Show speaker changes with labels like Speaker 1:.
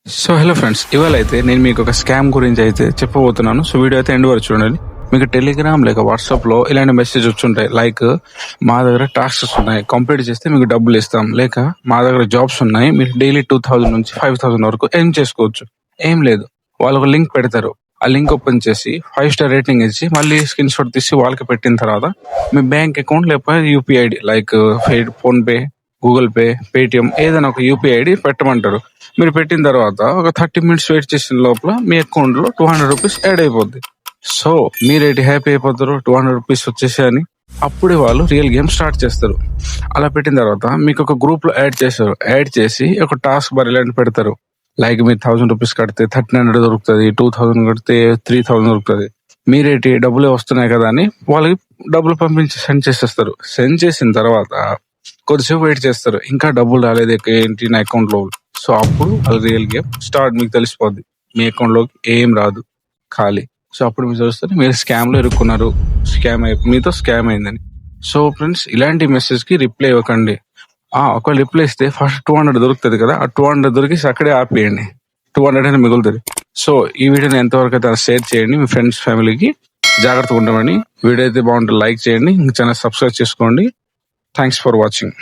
Speaker 1: So hello friends, ఇవాళ అయితే నేను మీకు ఒక స్కామ్ గురించి అయితే చెప్పబోతున్నాను. సో వీడియో అయితే ఎండ్ వరకు చూడండి. మీకు టెలిగ్రామ్ లేక వాట్సాప్ లో ఇలాంటి మెసేజ్ వచ్చుంటాయి. లైక్ మా దగ్గర టాస్క్స్ ఉన్నాయి, కంప్లీట్ చేస్తే మీకు డబ్బులు ఇస్తాం, లేక మా దగ్గర జాబ్స్ ఉన్నాయి, మీరు డైలీ 2000 నుంచి 5000 వరకు ఎర్న్ చేసుకోవచ్చు. ఏం లేదు, వాళ్ళు ఒక లింక్ పెడతారు. ఆ లింక్ ఓపెన్ చేసి 5 స్టార్ రేటింగ్ ఇచ్చి మళ్ళీ స్క్రీన్ షాట్ తీసి వాళ్ళకి పెట్టిన తర్వాత మీ బ్యాంక్ అకౌంట్ లేకపోతే UPI ID like phone pay, Google pay, Paytm ఏదైనా ఒక యూపీఐ ఐడి పెట్టమంటారు. మీరు పెట్టిన తర్వాత ఒక 30 మినిట్స్ వెయిట్ చేసిన లోపల మీ అకౌంట్ లో 200 రూపీస్ యాడ్ అయిపోద్ది. సో మీరేంటి హ్యాపీ అయిపోతారు, 200 రూపీస్ వచ్చేసాయని. అప్పుడే వాళ్ళు రియల్ గేమ్ స్టార్ట్ చేస్తారు. అలా పెట్టిన తర్వాత మీకు ఒక గ్రూప్ లో యాడ్ చేస్తారు. యాడ్ చేసి ఒక టాస్క్ బార్ ఇలాంటి పెడతారు. లైక్ మీరు 1000 రూపీస్ కడితే 1300 దొరుకుతుంది, 2000 కడితే 3000 దొరుకుతుంది. మీరేంటి డబ్బులే వస్తున్నాయి కదా అని వాళ్ళకి డబ్బులు పంపించి సెండ్ చేసేస్తారు. సెండ్ చేసిన తర్వాత కొద్దిసేపు వెయిట్ చేస్తారు, ఇంకా డబ్బులు రాలేదు ఏంటి నా అకౌంట్ లో. సో అప్పుడు వాళ్ళ రియల్ గేమ్ స్టార్ట్, మీకు తెలిసిపోద్ది మీ అకౌంట్ లోకి ఏం రాదు, ఖాళీ. సో అప్పుడు మీరు చూస్తారు మీరు స్కామ్ లో ఇరుక్కున్నారు, మీతో స్కామ్ అయిందని. సో ఫ్రెండ్స్, ఇలాంటి మెసేజ్ కి రిప్లై ఇవ్వకండి. ఒకవేళ రిప్లై ఇస్తే ఫస్ట్ 200 దొరుకుతుంది కదా, ఆ 200 దొరికి అక్కడే ఆపేయండి. 200 అని మిగులుతుంది. సో ఈ వీడియోని ఎంతవరకు అయితే షేర్ చేయండి మీ ఫ్రెండ్స్ ఫ్యామిలీకి. జాగ్రత్తగా ఉండమని. వీడియో అయితే బాగుంటుంది, లైక్ చేయండి, ఛానల్ సబ్స్క్రైబ్ చేసుకోండి. Thanks for watching.